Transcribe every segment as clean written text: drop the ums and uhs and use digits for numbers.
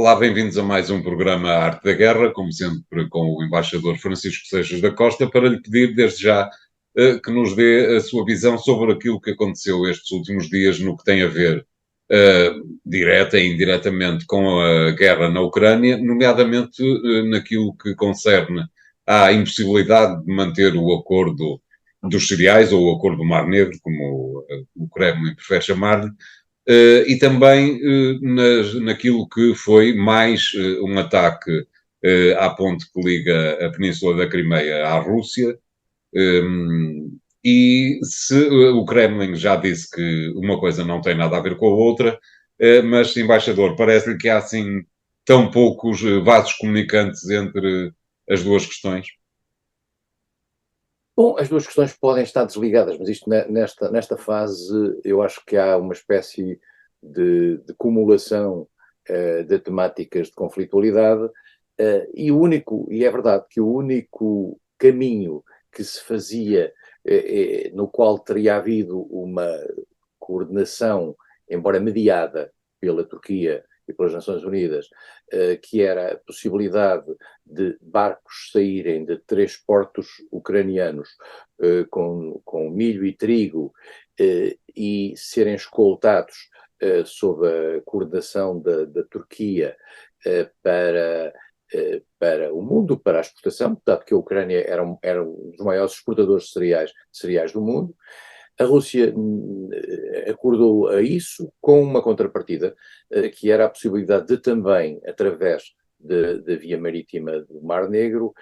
Olá, bem-vindos a mais um programa Arte da Guerra, como sempre com o embaixador Francisco Seixas da Costa, para lhe pedir desde já que nos dê a sua visão sobre aquilo que aconteceu estes últimos dias no que tem a ver direta e indiretamente com a guerra na Ucrânia, nomeadamente naquilo que concerne à impossibilidade de manter o acordo dos cereais, ou o acordo do Mar Negro, como o Kremlin prefere chamar-lhe, e também naquilo que foi mais um ataque à ponte que liga a Península da Crimeia à Rússia. E se o Kremlin já disse que uma coisa não tem nada a ver com a outra, mas, embaixador, parece-lhe que há assim tão poucos vasos comunicantes entre as duas questões? Bom, as duas questões podem estar desligadas, mas isto nesta fase eu acho que há uma espécie de cumulação de temáticas de conflitualidade e é verdade que o único caminho que se fazia, no qual teria havido uma coordenação, embora mediada pela Turquia e pelas Nações Unidas, que era a possibilidade de barcos saírem de 3 portos ucranianos com milho e trigo e serem escoltados sob a coordenação da Turquia para o mundo, para a exportação, dado que a Ucrânia era um dos maiores exportadores de cereais do mundo. A Rússia acordou a isso com uma contrapartida, que era a possibilidade de também, através da via marítima do Mar Negro,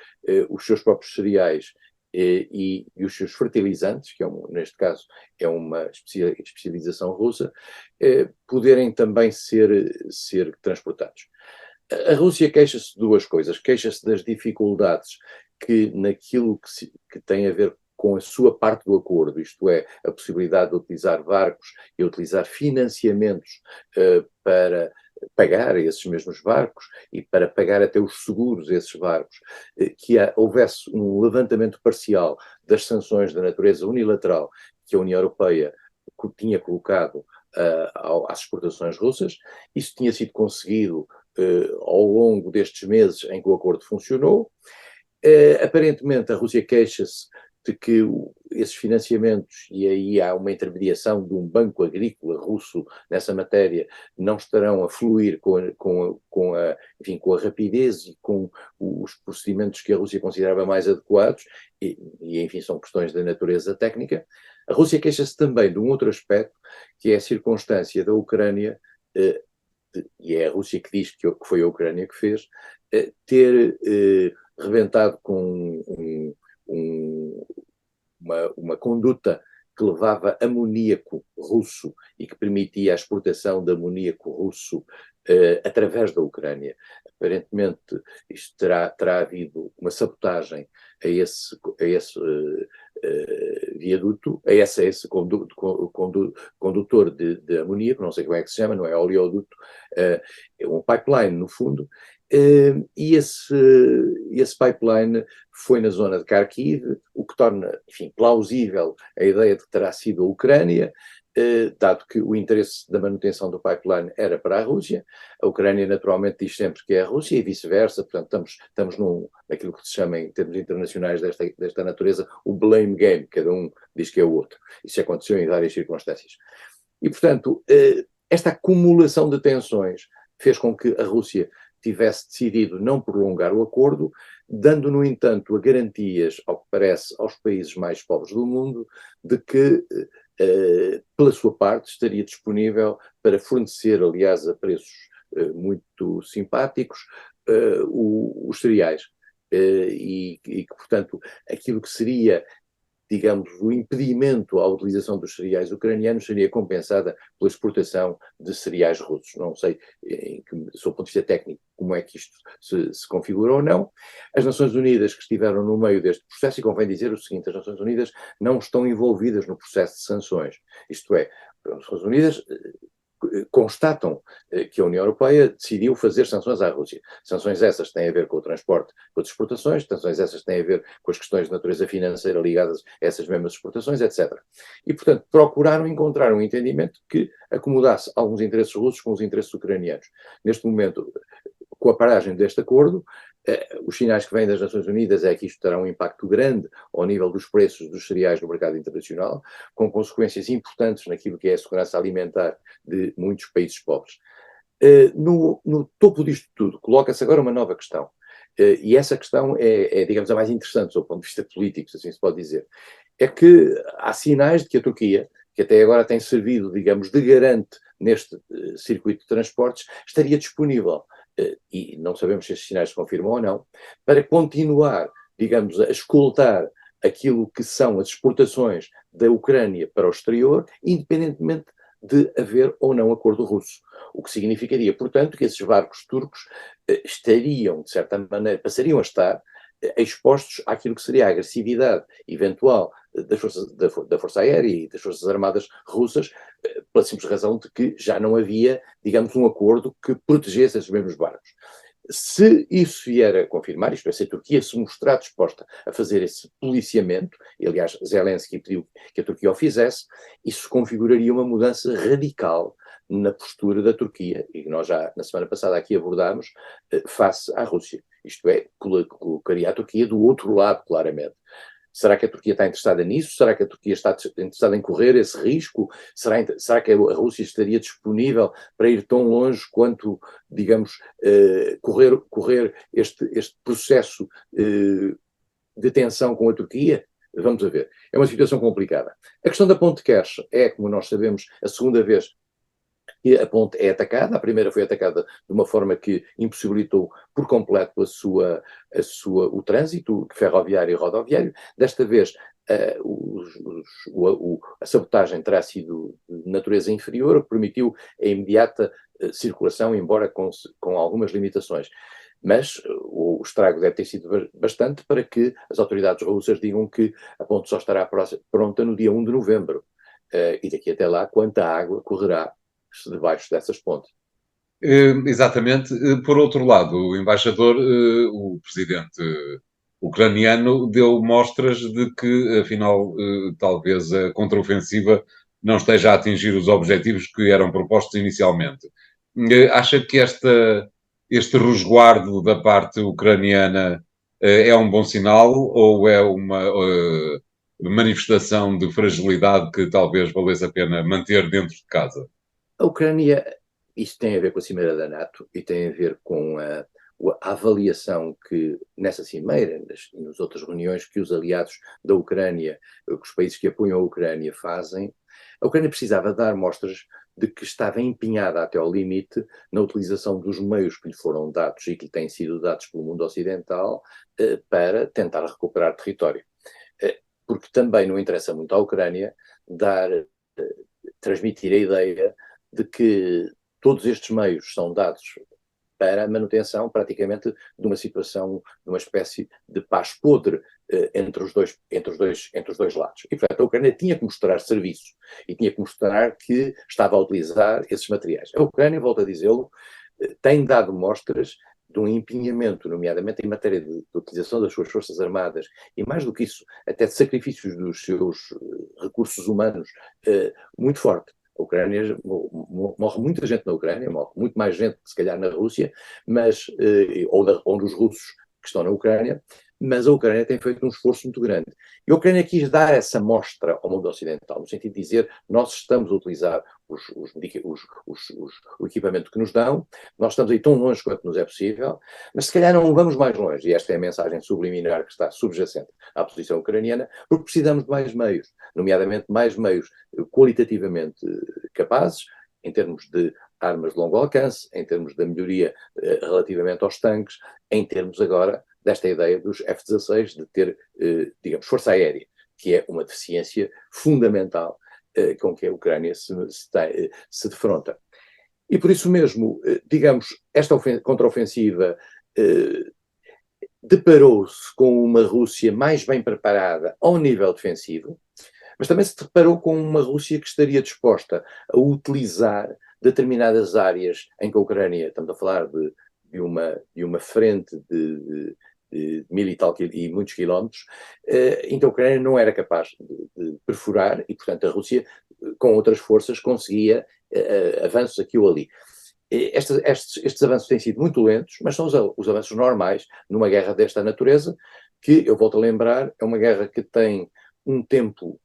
os seus próprios cereais e os seus fertilizantes, que neste caso é uma especialização russa, poderem também ser transportados. A Rússia queixa-se de duas coisas. Queixa-se das dificuldades que naquilo que tem a ver com a sua parte do acordo, isto é, a possibilidade de utilizar barcos e utilizar financiamentos para pagar esses mesmos barcos e para pagar até os seguros a esses barcos, que houvesse um levantamento parcial das sanções da natureza unilateral que a União Europeia tinha colocado às exportações russas. Isso tinha sido conseguido ao longo destes meses em que o acordo funcionou. Aparentemente a Rússia queixa-se de que esses financiamentos, e aí há uma intermediação de um banco agrícola russo nessa matéria, não estarão a fluir com a rapidez e com os procedimentos que a Rússia considerava mais adequados, enfim, são questões da natureza técnica. A Rússia queixa-se também de um outro aspecto, que é a circunstância da Ucrânia, e é a Rússia que diz que foi a Ucrânia que fez, ter rebentado com uma conduta que levava amoníaco russo e que permitia a exportação de amoníaco russo através da Ucrânia. Aparentemente, isto terá havido uma sabotagem a esse viaduto, a esse condutor de amoníaco, não sei como é que se chama, não é oleoduto, é um pipeline, no fundo, e esse pipeline foi na zona de Kharkiv, o que torna, enfim, plausível a ideia de que terá sido a Ucrânia, dado que o interesse da manutenção do pipeline era para a Rússia. A Ucrânia naturalmente diz sempre que é a Rússia e vice-versa, portanto estamos naquilo que se chama em termos internacionais desta natureza, o blame game, cada um diz que é o outro. Isso aconteceu em várias circunstâncias. E portanto, esta acumulação de tensões fez com que a Rússia tivesse decidido não prolongar o acordo, dando, no entanto, garantias, ao que parece, aos países mais pobres do mundo, de que, pela sua parte, estaria disponível para fornecer, aliás, a preços muito simpáticos, os cereais. E que, portanto, aquilo que seria, digamos, o impedimento à utilização dos cereais ucranianos seria compensada pela exportação de cereais russos. Não sei, sob o ponto de vista técnico, como é que isto se configura ou não. As Nações Unidas, que estiveram no meio deste processo, e convém dizer o seguinte, as Nações Unidas não estão envolvidas no processo de sanções. Isto é, as Nações Unidas constatam que a União Europeia decidiu fazer sanções à Rússia. Sanções essas têm a ver com o transporte, com as exportações, sanções essas têm a ver com as questões de natureza financeira ligadas a essas mesmas exportações, etc. E, portanto, procuraram encontrar um entendimento que acomodasse alguns interesses russos com os interesses ucranianos. Neste momento, com a paragem deste acordo, os sinais que vêm das Nações Unidas é que isto terá um impacto grande ao nível dos preços dos cereais no mercado internacional, com consequências importantes naquilo que é a segurança alimentar de muitos países pobres. No topo disto tudo, coloca-se agora uma nova questão. E essa questão digamos, a mais interessante do ponto de vista político, se assim se pode dizer. É que há sinais de que a Turquia, que até agora tem servido, digamos, de garante neste circuito de transportes, estaria disponível, e não sabemos se estes sinais se confirmam ou não, para continuar, digamos, a escoltar aquilo que são as exportações da Ucrânia para o exterior, independentemente de haver ou não acordo russo. O que significaria, portanto, que esses barcos turcos estariam, de certa maneira, passariam a estar expostos àquilo que seria a agressividade eventual da Força Aérea e das Forças Armadas russas, pela simples razão de que já não havia, digamos, um acordo que protegesse esses mesmos barcos. Se isso vier a confirmar, isto é, se a Turquia se mostrar disposta a fazer esse policiamento, e aliás Zelensky pediu que a Turquia o fizesse, isso configuraria uma mudança radical na postura da Turquia, e nós já na semana passada aqui abordámos, face à Rússia. Isto é, colocaria a Turquia do outro lado, claramente. Será que a Turquia está interessada nisso? Será que a Turquia está interessada em correr esse risco? Será que a Rússia estaria disponível para ir tão longe quanto, digamos, correr este processo de tensão com a Turquia? Vamos a ver. É uma situação complicada. A questão da ponte de Kerch é, como nós sabemos, a segunda vez que a ponte é atacada. A primeira foi atacada de uma forma que impossibilitou por completo o trânsito ferroviário e rodoviário. Desta vez, a sabotagem terá sido de natureza inferior, o que permitiu a imediata circulação, embora com algumas limitações. Mas o estrago deve ter sido bastante para que as autoridades russas digam que a ponte só estará pronta no dia 1 de novembro. E daqui até lá, quanta água correrá debaixo dessas pontes. Exatamente. Por outro lado, o embaixador, o presidente ucraniano, deu mostras de que, afinal, talvez a contraofensiva não esteja a atingir os objetivos que eram propostos inicialmente. Acha que este resguardo da parte ucraniana é um bom sinal ou é uma manifestação de fragilidade que talvez valesse a pena manter dentro de casa? A Ucrânia, isso tem a ver com a Cimeira da NATO e tem a ver com a avaliação que nessa cimeira, nas outras reuniões que os aliados da Ucrânia, os países que apoiam a Ucrânia fazem. A Ucrânia precisava dar mostras de que estava empenhada até ao limite na utilização dos meios que lhe foram dados e que lhe têm sido dados pelo mundo ocidental para tentar recuperar território. Porque também não interessa muito à Ucrânia transmitir a ideia de que todos estes meios são dados para a manutenção, praticamente, de uma situação, de uma espécie de paz podre entre os dois lados. E, portanto, a Ucrânia tinha que mostrar serviço e tinha que mostrar que estava a utilizar esses materiais. A Ucrânia, volto a dizê-lo, tem dado mostras de um empenhamento, nomeadamente em matéria de utilização das suas forças armadas, e mais do que isso, até de sacrifícios dos seus recursos humanos, muito forte. A Ucrânia, morre muita gente na Ucrânia, morre muito mais gente, se calhar, na Rússia, ou dos russos que estão na Ucrânia, mas a Ucrânia tem feito um esforço muito grande. E a Ucrânia quis dar essa mostra ao mundo ocidental, no sentido de dizer, nós estamos a utilizar o equipamento que nos dão, nós estamos aí tão longe quanto nos é possível, mas se calhar não vamos mais longe, e esta é a mensagem subliminar que está subjacente à posição ucraniana, porque precisamos de mais meios, nomeadamente mais meios qualitativamente capazes, em termos de armas de longo alcance, em termos da melhoria relativamente aos tanques, em termos agora desta ideia dos F-16 de ter, digamos, força aérea, que é uma deficiência fundamental com que a Ucrânia se defronta. E por isso mesmo, digamos, esta contraofensiva deparou-se com uma Rússia mais bem preparada ao nível defensivo, mas também se deparou com uma Rússia que estaria disposta a utilizar determinadas áreas em que a Ucrânia, estamos a falar de uma frente de 1.000 e muitos quilómetros, então a Ucrânia não era capaz de perfurar e, portanto, a Rússia, com outras forças, conseguia avanços aqui ou ali. Estes avanços têm sido muito lentos, mas são os avanços normais numa guerra desta natureza, que, eu volto a lembrar, é uma guerra que tem um tempo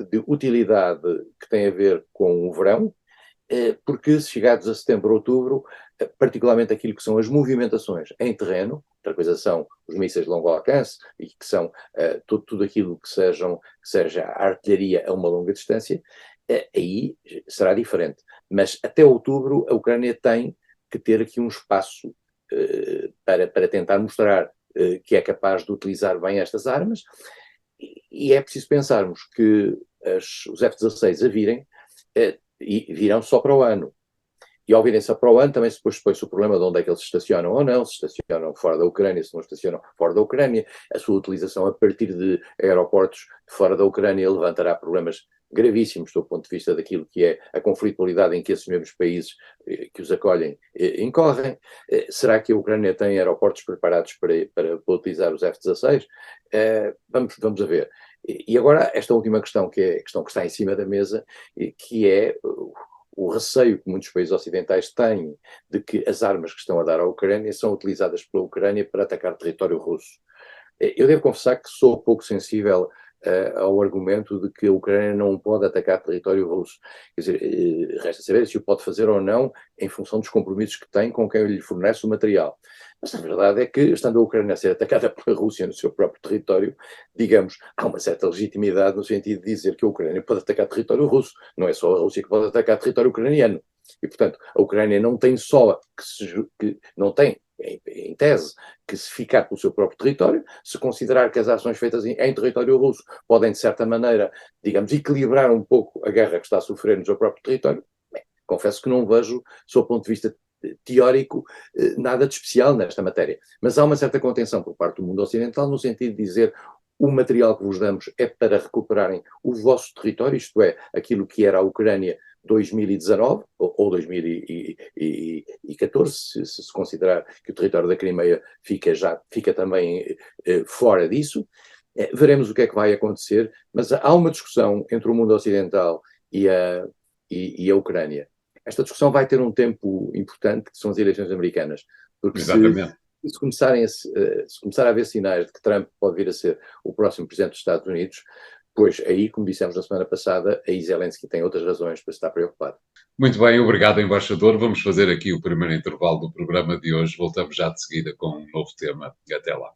de utilidade que tem a ver com o verão, porque se chegados a setembro, outubro, particularmente aquilo que são as movimentações em terreno, outra coisa são os mísseis de longo alcance, e que são tudo aquilo que seja a artilharia a uma longa distância, aí será diferente. Mas até outubro a Ucrânia tem que ter aqui um espaço para tentar mostrar que é capaz de utilizar bem estas armas, e é preciso pensarmos que os F-16 a virem, e virão só para o ano. E ao virem só para o ano, também depois põe-se o problema de onde é que eles se estacionam ou não, se estacionam fora da Ucrânia, se não estacionam fora da Ucrânia. A sua utilização a partir de aeroportos fora da Ucrânia levantará problemas gravíssimos do ponto de vista daquilo que é a conflitualidade em que esses mesmos países que os acolhem incorrem. Será que a Ucrânia tem aeroportos preparados para utilizar os F-16? Vamos a ver. E agora, esta última questão, que é a questão que está em cima da mesa, que é o receio que muitos países ocidentais têm de que as armas que estão a dar à Ucrânia são utilizadas pela Ucrânia para atacar território russo. Eu devo confessar que sou pouco sensível ao argumento de que a Ucrânia não pode atacar território russo. Quer dizer, resta saber se o pode fazer ou não em função dos compromissos que tem com quem lhe fornece o material. Mas a verdade é que, estando a Ucrânia a ser atacada pela Rússia no seu próprio território, digamos, há uma certa legitimidade no sentido de dizer que a Ucrânia pode atacar território russo. Não é só a Rússia que pode atacar território ucraniano. E, portanto, a Ucrânia não tem só não tem, em tese, que se ficar pelo seu próprio território, se considerar que as ações feitas em território russo podem, de certa maneira, digamos, equilibrar um pouco a guerra que está a sofrer no seu próprio território, bem, confesso que não vejo, sob o ponto de vista teórico, nada de especial nesta matéria. Mas há uma certa contenção por parte do mundo ocidental no sentido de dizer: o material que vos damos é para recuperarem o vosso território, isto é, aquilo que era a Ucrânia 2019 ou 2014, se considerar que o território da Crimeia fica também fora disso. Veremos o que é que vai acontecer, mas há uma discussão entre o mundo ocidental e a Ucrânia. Esta discussão vai ter um tempo importante, que são as eleições americanas, porque se começar a haver sinais de que Trump pode vir a ser o próximo presidente dos Estados Unidos, pois aí, como dissemos na semana passada, aí Zelensky tem outras razões para estar preocupado. Muito bem, obrigado, embaixador. Vamos fazer aqui o primeiro intervalo do programa de hoje. Voltamos já de seguida com um novo tema. Até lá.